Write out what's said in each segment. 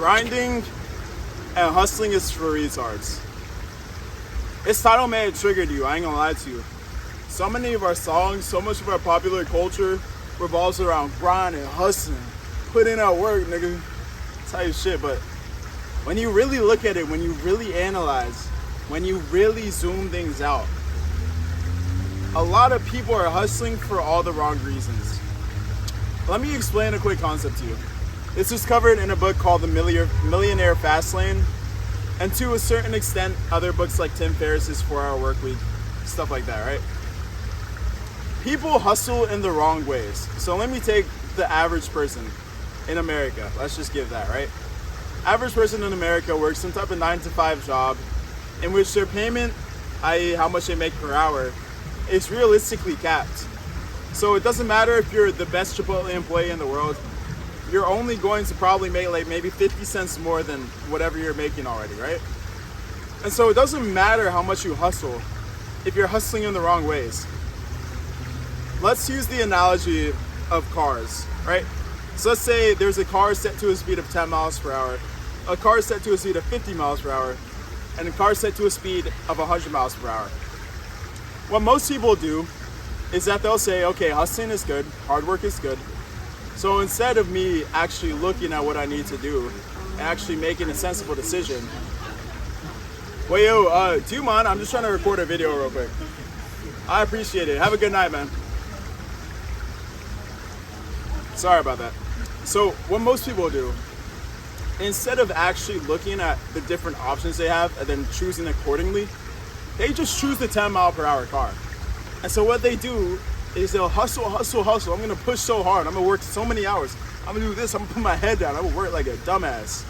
Grinding and hustling is for retards. This title may have triggered you, I ain't gonna lie to you. So many of our songs, so much of our popular culture revolves around grind and hustling. Put in our work, nigga. Type shit, but when you really look at it, when you really analyze, when you really zoom things out, a lot of people are hustling for all the wrong reasons. Let me explain a quick concept to you. This was covered in a book called The Millionaire Fastlane, and to a certain extent, other books like Tim Ferriss's 4-Hour Workweek, stuff like that, right? People hustle in the wrong ways. So let me take the average person in America. Let's just give that, right? Average person in America works some type of 9-to-5 job in which their payment, i.e. how much they make per hour, is realistically capped. So it doesn't matter if you're the best Chipotle employee in the world, you're only going to probably make like maybe 50 cents more than whatever you're making already, right? And so it doesn't matter how much you hustle if you're hustling in the wrong ways. Let's use the analogy of cars, right? So let's say there's a car set to a speed of 10 miles per hour, a car set to a speed of 50 miles per hour, and a car set to a speed of 100 miles per hour. What most people do is that they'll say, okay, hustling is good, hard work is good. So instead of me actually looking at what I need to do and actually making a sensible decision, wait, yo, do you mind? I'm just trying to record a video real quick. I appreciate it. Have a good night, man. Sorry about that. So what most people do, instead of actually looking at the different options they have and then choosing accordingly, they just choose the 10-mile-per-hour car. And so what they do is they'll hustle. I'm gonna push so hard. I'm gonna work so many hours. I'm gonna do this. I'm gonna put my head down. I'm gonna work like a dumbass.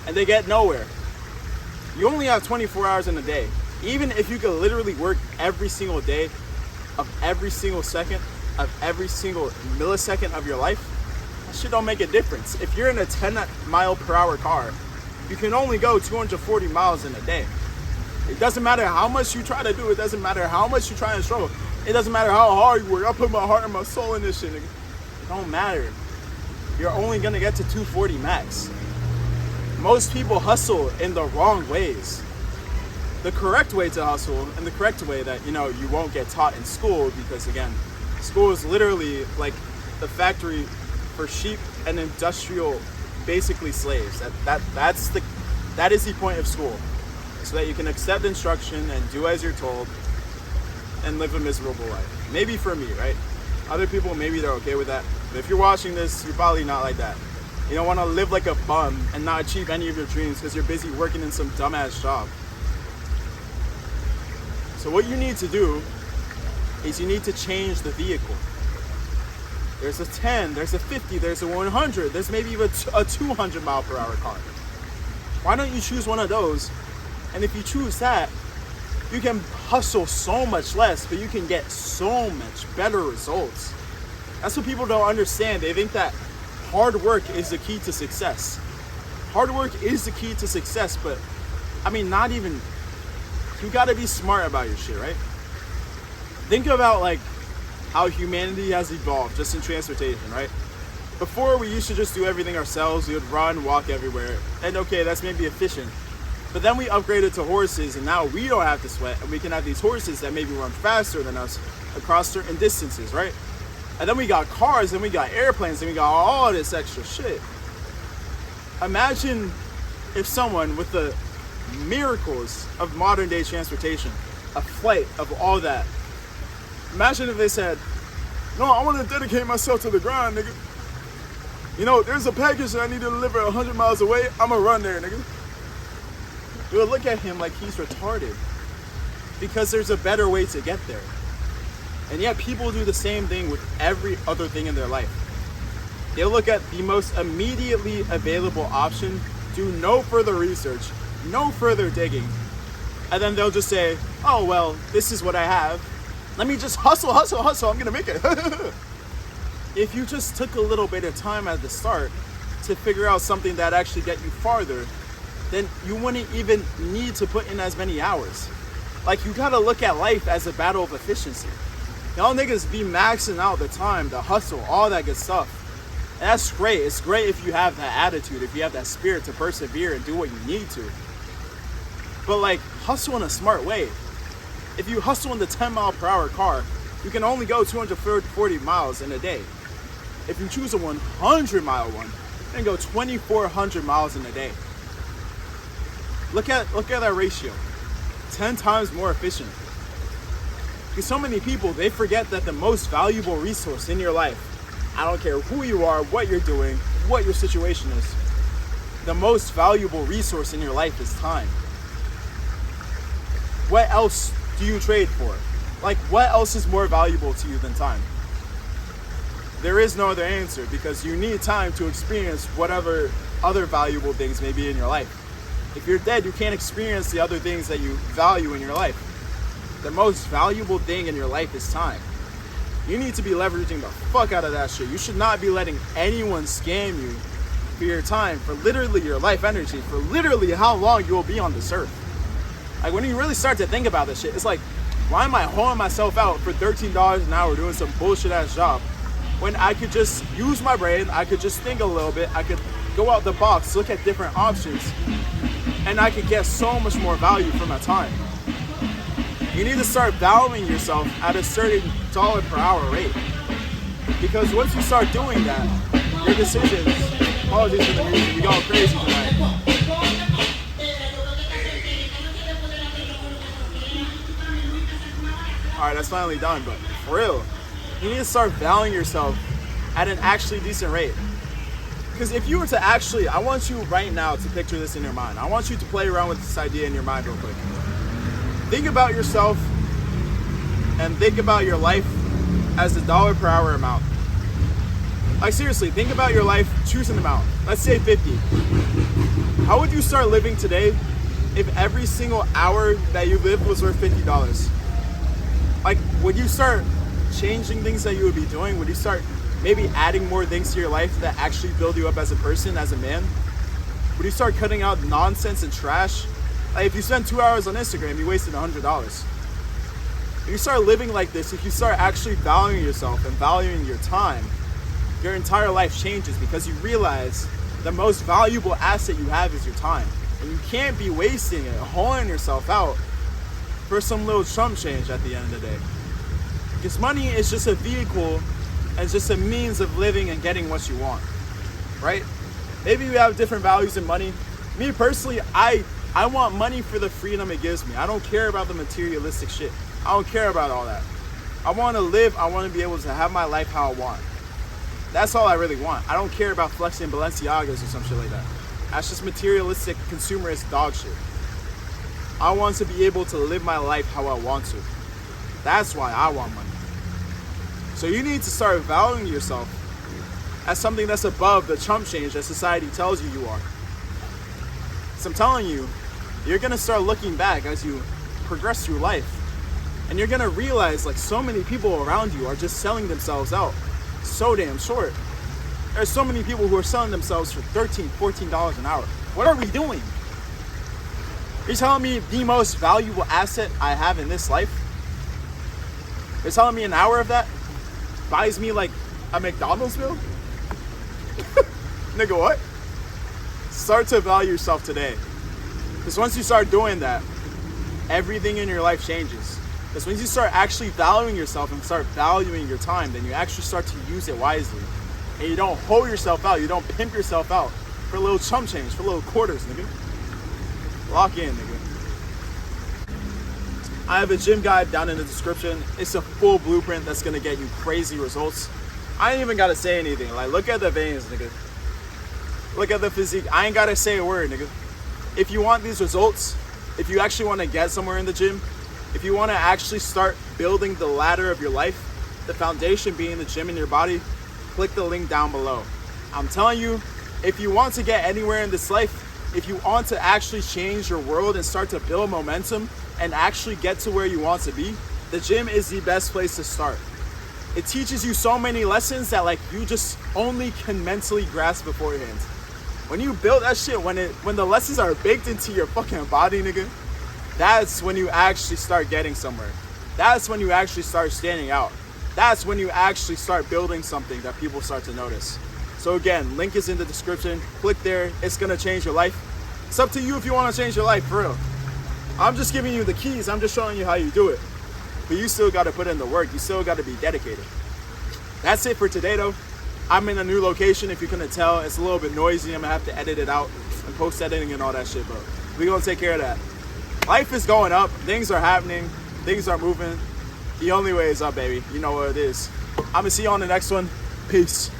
And they get nowhere. You only have 24 hours in a day. Even if you could literally work every single day of every single second of every single millisecond of your life, that shit don't make a difference. If you're in a 10-mile-per-hour car, you can only go 240 miles in a day. It doesn't matter how much you try to do. It doesn't matter how much you try and struggle. It doesn't matter how hard you work. I put my heart and my soul in this shit, nigga. It don't matter. You're only gonna get to 240 max. Most people hustle in the wrong ways. The correct way to hustle, and the correct way that, you won't get taught in school, because again, school is literally like the factory for sheep and industrial, basically slaves. That is the point of school. So that you can accept instruction and do as you're told and live a miserable life. Maybe for me, right? Other people, maybe they're okay with that. But if you're watching this, you're probably not like that. You don't want to live like a bum and not achieve any of your dreams because you're busy working in some dumbass job. So what you need to do is you need to change the vehicle. There's a 10, there's a 50, there's a 100, there's maybe even a 200-mile-per-hour car. Why don't you choose one of those? And if you choose that, you can hustle so much less, but you can get so much better results. That's what people don't understand. They think that hard work is the key to success. Hard work is the key to success, but not even, you gotta be smart about your shit, right? Think about like how humanity has evolved just in transportation, right? Before, we used to just do everything ourselves. We would run, walk everywhere, and okay, that's maybe efficient. But then we upgraded to horses, and now we don't have to sweat, and we can have these horses that maybe run faster than us across certain distances, right? And then we got cars, and we got airplanes, and we got all this extra shit. Imagine if someone with the miracles of modern day transportation, a flight of all that, imagine if they said, no, I want to dedicate myself to the grind, nigga. There's a package that I need to deliver 100 miles away. I'm gonna run there, nigga. You would look at him like he's retarded because there's a better way to get there. And yet people do the same thing with every other thing in their life. They'll look at the most immediately available option, do no further research, no further digging, and then they'll just say, oh, well, this is what I have. Let me just hustle, I'm gonna make it. If you just took a little bit of time at the start to figure out something that actually get you farther, then you wouldn't even need to put in as many hours. Like, you gotta look at life as a battle of efficiency. Y'all niggas be maxing out the time, the hustle, all that good stuff. And that's great. It's great if you have that attitude, if you have that spirit to persevere and do what you need to. But like, hustle in a smart way. If you hustle in the 10-mile-per-hour car, you can only go 240 miles in a day. If you choose a 100-mile one, you can go 2,400 miles in a day. Look at that ratio. 10 times more efficient. Because so many people, they forget that the most valuable resource in your life, I don't care who you are, what you're doing, what your situation is, the most valuable resource in your life is time. What else do you trade for? Like, what else is more valuable to you than time? There is no other answer, because you need time to experience whatever other valuable things may be in your life. If you're dead, you can't experience the other things that you value in your life. The most valuable thing in your life is time. You need to be leveraging the fuck out of that shit. You should not be letting anyone scam you for your time, for literally your life energy, for literally how long you will be on this earth. Like, when you really start to think about this shit, it's like, why am I holding myself out for $13 an hour doing some bullshit ass job when I could just use my brain, I could just think a little bit, I could go out the box, look at different options, and I could get so much more value for my time. You need to start valuing yourself at a certain dollar per hour rate. Because once you start doing that, your decisions, apologies for the music, we going crazy tonight. Alright, that's finally done, but for real, you need to start valuing yourself at an actually decent rate. Because if you were to actually, I want you right now to picture this in your mind. I want you to play around with this idea in your mind real quick. Think about yourself and think about your life as the dollar per hour amount. Like, seriously, think about your life, choose an amount. Let's say 50. How would you start living today if every single hour that you lived was worth $50? Like, would you start changing things that you would be doing? Would you start maybe adding more things to your life that actually build you up as a person, as a man? Would you start cutting out nonsense and trash? Like, if you spend 2 hours on Instagram, you wasted $100. If you start living like this, if you start actually valuing yourself and valuing your time, your entire life changes, because you realize the most valuable asset you have is your time. And you can't be wasting it, holding yourself out for some little chump change at the end of the day. Because money is just a vehicle and just a means of living and getting what you want, right? Maybe you have different values in money. Me personally, I want money for the freedom it gives me. I don't care about the materialistic shit. I don't care about all that. I want to live. I want to be able to have my life how I want. That's all I really want. I don't care about flexing Balenciagas or some shit like that. That's just materialistic, consumerist dog shit. I want to be able to live my life how I want to. That's why I want money. So you need to start valuing yourself as something that's above the chump change that society tells you you are. So I'm telling you, you're going to start looking back as you progress through life. And you're going to realize, like, so many people around you are just selling themselves out so damn short. There's so many people who are selling themselves for $13, $14 an hour. What are we doing? You're telling me the most valuable asset I have in this life? You're telling me an hour of that buys me like a McDonald's meal? Nigga, what? Start to value yourself today. Because once you start doing that, everything in your life changes. Because once you start actually valuing yourself and start valuing your time, then you actually start to use it wisely. And you don't hold yourself out. You don't pimp yourself out for a little chump change, for little quarters, nigga. Lock in, nigga. I have a gym guide down in the description. It's a full blueprint that's gonna get you crazy results. I ain't even gotta say anything. Like, look at the veins, nigga. Look at the physique. I ain't gotta say a word, nigga. If you want these results, if you actually want to get somewhere in the gym, if you want to actually start building the ladder of your life, the foundation being the gym in your body, click the link down below. I'm telling you, if you want to get anywhere in this life, if you want to actually change your world and start to build momentum and actually get to where you want to be, the gym is the best place to start. It teaches you so many lessons that, like, you just only can mentally grasp beforehand. When you build that shit, when the lessons are baked into your fucking body, nigga, that's when you actually start getting somewhere. That's when you actually start standing out. That's when you actually start building something that people start to notice. So again, link is in the description. Click there. It's gonna change your life. It's up to you if you want to change your life, for real. I'm just giving you the keys. I'm just showing you how you do it. But you still got to put in the work. You still got to be dedicated. That's it for today, though. I'm in a new location. If you couldn't tell, it's a little bit noisy. I'm gonna have to edit it out and post editing and all that shit, but we're gonna take care of that. Life is going up. Things are happening. Things are moving. The only way is up, baby. You know what it is. I'm gonna see you on the next one. Peace.